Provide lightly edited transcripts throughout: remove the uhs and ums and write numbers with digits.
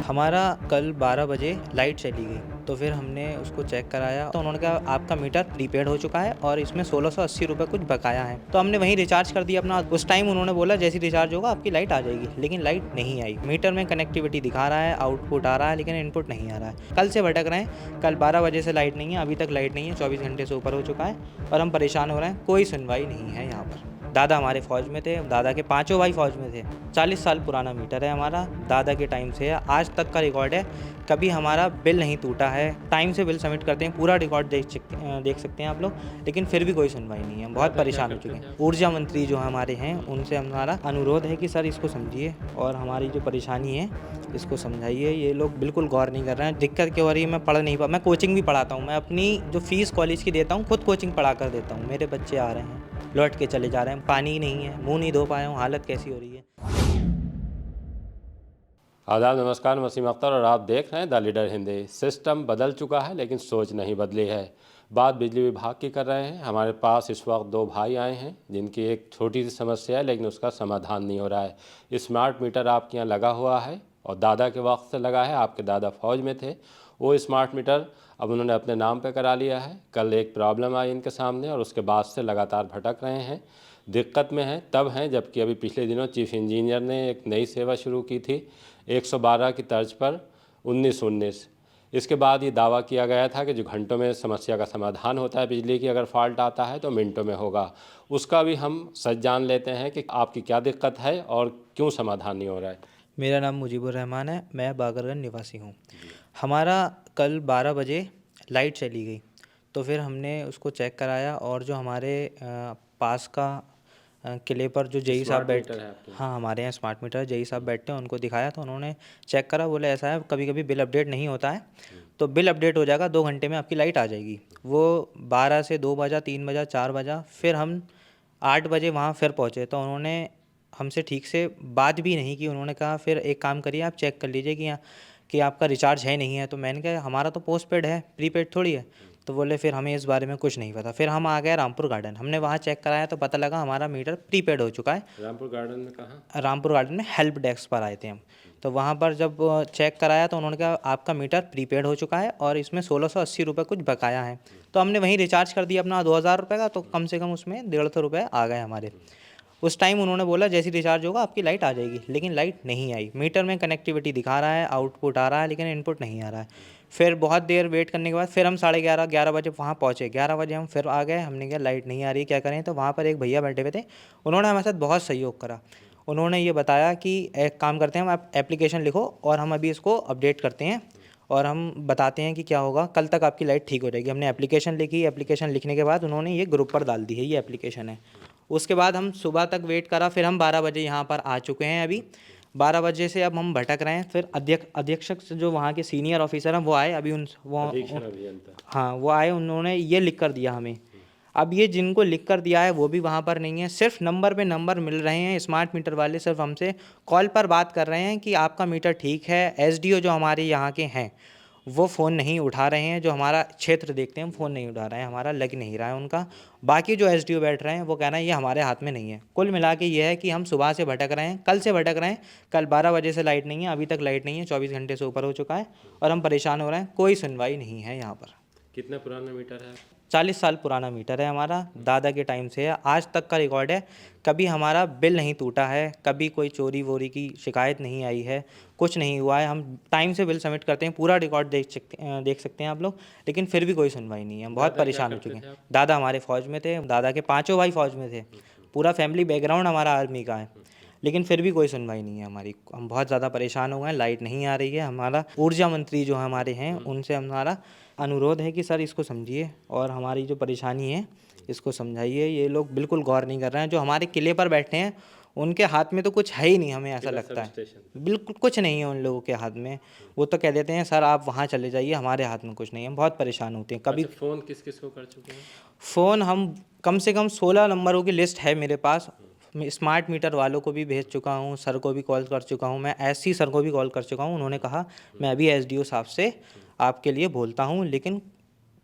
हमारा कल 12 बजे लाइट चली गई, तो फिर हमने उसको चेक कराया तो उन्होंने कहा आपका मीटर प्रीपेड हो चुका है और इसमें 1680 रुपये कुछ बकाया है। तो हमने वहीं रिचार्ज कर दिया अपना। उस टाइम उन्होंने बोला जैसे रिचार्ज होगा आपकी लाइट आ जाएगी, लेकिन लाइट नहीं आई। मीटर में कनेक्टिविटी दिखा रहा है, आउटपुट आ रहा है, लेकिन इनपुट नहीं आ रहा है। कल से भटक रहे हैं, कल 12 बजे से लाइट नहीं है, अभी तक लाइट नहीं है, 24 घंटे से ऊपर हो चुका है और हम परेशान हो रहे हैं। कोई सुनवाई नहीं है यहाँ पर। दादा हमारे फ़ौज में थे, दादा के पाँचों भाई फ़ौज में थे। 40 साल पुराना मीटर है हमारा, दादा के टाइम से है, आज तक का रिकॉर्ड है। कभी हमारा बिल नहीं टूटा है, टाइम से बिल सबमिट करते हैं, पूरा रिकॉर्ड देख सकते हैं आप लोग, लेकिन फिर भी कोई सुनवाई नहीं है। बहुत परेशान हो चुके हैं। ऊर्जा मंत्री जो हमारे हैं, उनसे हमारा अनुरोध है कि सर इसको समझिए और हमारी जो परेशानी है इसको समझाइए। ये लोग बिल्कुल गौर नहीं कर रहे हैं। दिक्कत क्या हो रही है, मैं पढ़ नहीं पा, मैं कोचिंग भी पढ़ाता हूँ, मैं अपनी जो फ़ीस कॉलेज की देता हूँ खुद कोचिंग पढ़ा कर देता हूँ। मेरे बच्चे आ रहे हैं, लौट के चले जा रहे हैं, पानी ही नहीं है, मुंह नहीं धो पाया हूँ, हालत कैसी हो रही है। आदाब, नमस्कार। वसीम अख्तर और आप देख रहे हैं द लीडर हिंदी। सिस्टम बदल चुका है लेकिन सोच नहीं बदली है। बात बिजली विभाग की कर रहे हैं। हमारे पास इस वक्त दो भाई आए हैं जिनकी एक छोटी सी समस्या है लेकिन उसका समाधान नहीं हो रहा है। स्मार्ट मीटर आपके यहाँ लगा हुआ है और दादा के वक्त से लगा है। आपके दादा फौज में थे। वो स्मार्ट मीटर अब उन्होंने अपने नाम पे करा लिया है। कल एक प्रॉब्लम आई इनके सामने और उसके बाद से लगातार भटक रहे हैं, दिक्कत में हैं। तब हैं जबकि अभी पिछले दिनों चीफ इंजीनियर ने एक नई सेवा शुरू की थी 112 की तर्ज पर 1919। इसके बाद ये दावा किया गया था कि जो घंटों में समस्या का समाधान होता है बिजली की, अगर फॉल्ट आता है तो मिनटों में होगा। उसका भी हम सच जान लेते हैं कि आपकी क्या दिक्कत है और क्यों समाधान नहीं हो रहा है। मेरा नाम मुजीबुर रहमान है, मैं बागरगंज निवासी हूँ। हमारा कल 12 बजे लाइट चली गई, तो फिर हमने उसको चेक कराया और जो हमारे पास का किले पर जो जेई साहब बैठ, हाँ हमारे यहाँ स्मार्ट मीटर जेई साहब बैठते हैं, उनको दिखाया तो उन्होंने चेक करा। बोले ऐसा है, कभी कभी बिल अपडेट नहीं होता है, तो बिल अपडेट हो जाएगा, 2 घंटे में आपकी लाइट आ जाएगी। वो 12 से 2 बजा, 3 बजा, 4 बजा, फिर हम 8 बजे वहाँ फिर पहुँचे तो उन्होंने हमसे ठीक से बात भी नहीं की। उन्होंने कहा फिर एक काम करिए, आप चेक कर लीजिए कि आपका रिचार्ज है नहीं है। तो मैंने कहा हमारा तो पोस्ट पेड है, प्रीपेड थोड़ी है। तो बोले फिर हमें इस बारे में कुछ नहीं पता। फिर हम आ गए रामपुर गार्डन, हमने वहाँ चेक कराया तो पता लगा हमारा मीटर प्रीपेड हो चुका है। रामपुर गार्डन में कहाँ? रामपुर गार्डन में हेल्प डेस्क पर आए थे हम। तो वहाँ पर जब चेक कराया तो उन्होंने कहा आपका मीटर प्रीपेड हो चुका है और इसमें 1680 रुपये कुछ बकाया है। तो हमने वहीं रिचार्ज कर दिया अपना 2000 रुपये का, तो कम से कम उसमें 150 रुपये आ गए हमारे। उस टाइम उन्होंने बोला जैसे रिचार्ज होगा आपकी लाइट आ जाएगी, लेकिन लाइट नहीं आई। मीटर में कनेक्टिविटी दिखा रहा है, आउटपुट आ रहा है, लेकिन इनपुट नहीं आ रहा है। फिर बहुत देर वेट करने के बाद फिर हम 11:30 बजे वहाँ पहुँचे। 11 बजे हम फिर आ गए। हमने कहा लाइट नहीं आ रही, क्या करें। तो वहाँ पर एक भैया बैठे हुए थे, उन्होंने हमारे साथ बहुत सहयोग करा। उन्होंने ये बताया कि एक काम करते हैं, हम आप एप्लीकेशन लिखो और हम अभी इसको अपडेट करते हैं और हम बताते हैं कि क्या होगा, कल तक आपकी लाइट ठीक हो जाएगी। हमने एप्लीकेशन लिखी, एप्लीकेशन लिखने के बाद उन्होंने ये ग्रुप पर डाल दी है, ये एप्लीकेशन है। उसके बाद हम सुबह तक वेट करा, फिर हम 12 बजे यहाँ पर आ चुके हैं। अभी 12 बजे से अब हम भटक रहे हैं। फिर अधीक्षक जो वहाँ के सीनियर ऑफिसर हैं वो आए, अभी हाँ वो आए, उन्होंने ये लिख कर दिया हमें। अब ये जिनको लिख कर दिया है वो भी वहाँ पर नहीं है, सिर्फ नंबर पे नंबर मिल रहे हैं। स्मार्ट मीटर वाले सिर्फ हमसे कॉल पर बात कर रहे हैं कि आपका मीटर ठीक है। एसडीओ जो हमारे यहाँ के हैं वो फ़ोन नहीं उठा रहे हैं, जो हमारा क्षेत्र देखते हैं फ़ोन नहीं उठा रहे हैं, हमारा लग नहीं रहा है उनका। बाकी जो एसडीओ बैठ रहे हैं वो कह रहे हैं ये हमारे हाथ में नहीं है। कुल मिला के ये है कि हम सुबह से भटक रहे हैं, कल से भटक रहे हैं। कल 12 बजे से लाइट नहीं है, अभी तक लाइट नहीं है, 24 घंटे से ऊपर हो चुका है और हम परेशान हो रहे हैं। कोई सुनवाई नहीं है यहाँ पर। कितना पुराना मीटर है? 40 साल पुराना मीटर है हमारा, दादा के टाइम से है, आज तक का रिकॉर्ड है। कभी हमारा बिल नहीं टूटा है, कभी कोई चोरी वोरी की शिकायत नहीं आई है, कुछ नहीं हुआ है। हम टाइम से बिल सबमिट करते हैं, पूरा रिकॉर्ड देख सकते हैं आप लोग, लेकिन फिर भी कोई सुनवाई नहीं है। हम बहुत परेशान हो चुके हैं। दादा हमारे फ़ौज में थे, दादा के पाँचों भाई फ़ौज में थे, पूरा फैमिली बैकग्राउंड हमारा आर्मी का है, लेकिन फिर भी कोई सुनवाई नहीं है हमारी। हम बहुत ज़्यादा परेशान हो गए हैं, लाइट नहीं आ रही है। हमारा ऊर्जा मंत्री जो हमारे हैं उनसे हमारा अनुरोध है कि सर इसको समझिए और हमारी जो परेशानी है इसको समझाइए। ये लोग बिल्कुल गौर नहीं कर रहे हैं। जो हमारे किले पर बैठे हैं उनके हाथ में तो कुछ है ही नहीं, हमें ऐसा लगता है बिल्कुल कुछ नहीं है उन लोगों के हाथ में। वो तो कह देते हैं सर आप वहाँ चले जाइए, हमारे हाथ में कुछ नहीं है। हम बहुत परेशान होते हैं। कभी फ़ोन किस किस को कर चुके हैं? फ़ोन हम कम से कम 16 नंबरों की लिस्ट है मेरे पास। मैं स्मार्ट मीटर वालों को भी भेज चुका हूँ, सर को भी कॉल कर चुका हूँ, मैं एससी सर को भी कॉल कर चुका हूँ। उन्होंने कहा मैं अभी एसडीओ साहब से आपके लिए बोलता हूँ, लेकिन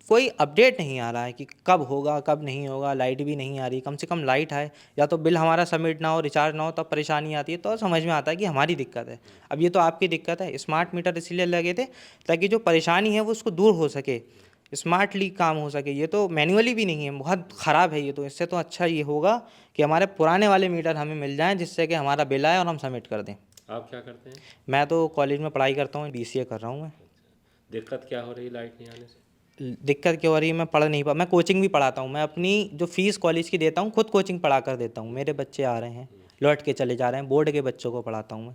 कोई अपडेट नहीं आ रहा है कि कब होगा कब नहीं होगा। लाइट भी नहीं आ रही, कम से कम लाइट आए, या तो बिल हमारा सबमिट ना हो, रिचार्ज ना हो, तब परेशानी आती है, तो समझ में आता है कि हमारी दिक्कत है। अब ये तो आपकी दिक्कत है। स्मार्ट मीटर इसीलिए लगे थे ताकि जो परेशानी है वो उसको दूर हो सके, स्मार्टली काम हो सके। ये तो मैनुअली भी नहीं है, बहुत ख़राब है ये तो। इससे तो अच्छा ये होगा कि हमारे पुराने वाले मीटर हमें मिल जाएं, जिससे कि हमारा बिल आए और हम सबमिट कर दें। आप क्या करते हैं? मैं तो कॉलेज में पढ़ाई करता हूँ, BCA कर रहा हूँ मैं। दिक्कत क्या हो रही लाइट नहीं आने से? दिक्कत क्या हो रही है, मैं पढ़ नहीं पा, मैं कोचिंग भी पढ़ाता हूँ। मैं अपनी जो फीस कॉलेज की देता हूँ, खुद कोचिंग पढ़ा कर देता हूँ। मेरे बच्चे आ रहे हैं, लौट के चले जा रहे हैं। बोर्ड के बच्चों को पढ़ाता हूँ मैं,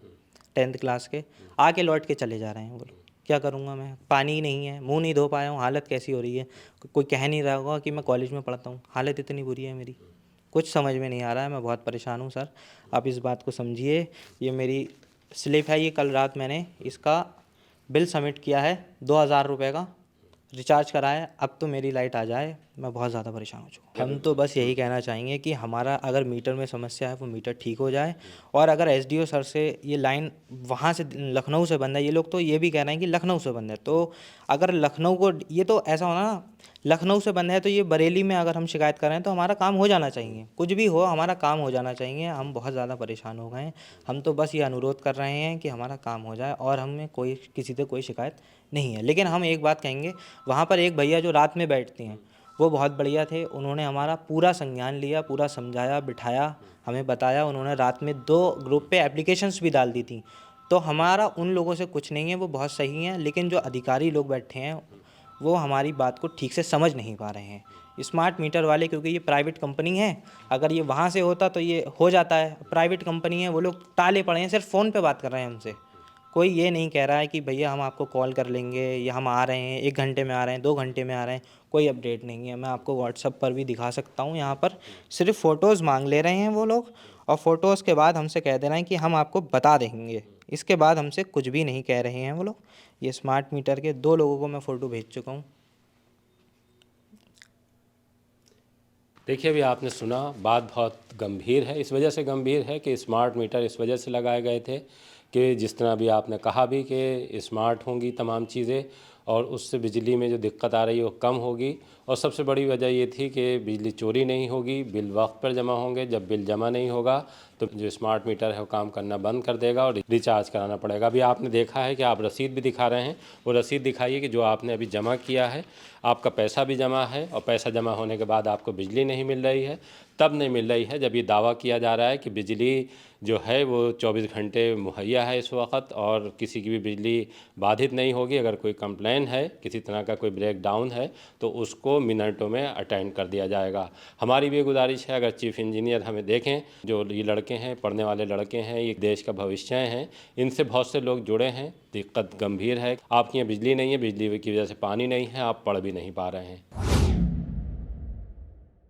10th क्लास के, आके लौट के चले जा रहे हैं वो लोग। क्या करूँगा मैं? पानी ही नहीं है, मुंह नहीं धो पाया हूँ, हालत कैसी हो रही है। कोई कह नहीं रहा होगा कि मैं कॉलेज में पढ़ता हूँ, हालत इतनी बुरी है मेरी। कुछ समझ में नहीं आ रहा है, मैं बहुत परेशान हूँ सर। आप इस बात को समझिए। ये मेरी स्लिप है, ये कल रात मैंने इसका बिल सबमिट किया है 2000 रुपये का, रिचार्ज कराया है। अब तो मेरी लाइट आ जाए, मैं बहुत ज़्यादा परेशान हो चुका हूँ। हम तो बस यही कहना चाहेंगे कि हमारा अगर मीटर में समस्या है वो मीटर ठीक हो जाए। और अगर SDO सर से ये लाइन वहाँ से लखनऊ से बंद है, ये लोग तो ये भी कह रहे हैं कि लखनऊ से बंद है, तो अगर लखनऊ को, ये तो ऐसा होना ना, लखनऊ से बंद है तो ये बरेली में अगर हम शिकायत करें तो हमारा काम हो जाना चाहिए। कुछ भी हो, हमारा काम हो जाना चाहिए। हम बहुत ज़्यादा परेशान हो गए हैं। हम तो बस ये अनुरोध कर रहे हैं कि हमारा काम हो जाए, और हमें कोई किसी से कोई शिकायत नहीं है। लेकिन हम एक बात कहेंगे, वहाँ पर एक भैया जो रात में बैठते हैं वो बहुत बढ़िया थे। उन्होंने हमारा पूरा संज्ञान लिया, पूरा समझाया, बिठाया, हमें बताया। उन्होंने रात में 2 ग्रुप पे एप्लीकेशंस भी डाल दी थी। तो हमारा उन लोगों से कुछ नहीं है, वो बहुत सही हैं। लेकिन जो अधिकारी लोग बैठे हैं वो हमारी बात को ठीक से समझ नहीं पा रहे हैं। स्मार्ट मीटर वाले, क्योंकि ये प्राइवेट कंपनी है, अगर ये वहाँ से होता तो ये हो जाता है। प्राइवेट कंपनी है, वो लोग टाले पड़े हैं, सिर्फ फ़ोन पे बात कर रहे हैं हमसे। कोई ये नहीं कह रहा है कि भैया हम आपको कॉल कर लेंगे, या हम आ रहे हैं 1 घंटे में आ रहे हैं, 2 घंटे में आ रहे हैं। कोई अपडेट नहीं है। मैं आपको व्हाट्सएप पर भी दिखा सकता हूँ। यहाँ पर सिर्फ फ़ोटोज़ मांग ले रहे हैं वो लोग, और फ़ोटोज़ के बाद हमसे कह दे रहे हैं कि हम आपको बता देंगे। इसके बाद हमसे कुछ भी नहीं कह रहे हैं वो लोग। ये स्मार्ट मीटर के 2 लोगों को मैं फ़ोटो भेज चुका हूँ। देखिए, अभी आपने सुना, बात बहुत गंभीर है। इस वजह से गंभीर है कि स्मार्ट मीटर इस वजह से लगाए गए थे कि जिस तरह अभी आपने कहा भी कि स्मार्ट होंगी तमाम चीज़ें, और उससे बिजली में जो दिक्कत आ रही है वो कम होगी। और सबसे बड़ी वजह ये थी कि बिजली चोरी नहीं होगी, बिल वक्त पर जमा होंगे। जब बिल जमा नहीं होगा तो जो स्मार्ट मीटर है वो काम करना बंद कर देगा और रिचार्ज कराना पड़ेगा। अभी आपने देखा है कि आप रसीद भी दिखा रहे हैं, वो रसीद दिखाइए कि जो आपने अभी जमा किया है, आपका पैसा भी जमा है, और पैसा जमा होने के बाद आपको बिजली नहीं मिल रही है। तब नहीं मिल रही है जब ये दावा किया जा रहा है कि बिजली जो है वो 24 घंटे मुहैया है इस वक्त, और किसी की भी बिजली बाधित नहीं होगी। अगर कोई कंप्लेन है, किसी तरह का कोई ब्रेक डाउन है, तो उसको मिनटों में अटेंड कर दिया जाएगा। हमारी भी गुजारिश है, अगर चीफ इंजीनियर हमें देखें, जो ये लड़के हैं, पढ़ने वाले लड़के हैं, ये देश का भविष्य हैं, इनसे बहुत से लोग जुड़े हैं। दिक्कत गंभीर है। आपकी यहाँ बिजली नहीं है, बिजली की वजह से पानी नहीं है, आप पढ़ भी नहीं पा रहे हैं।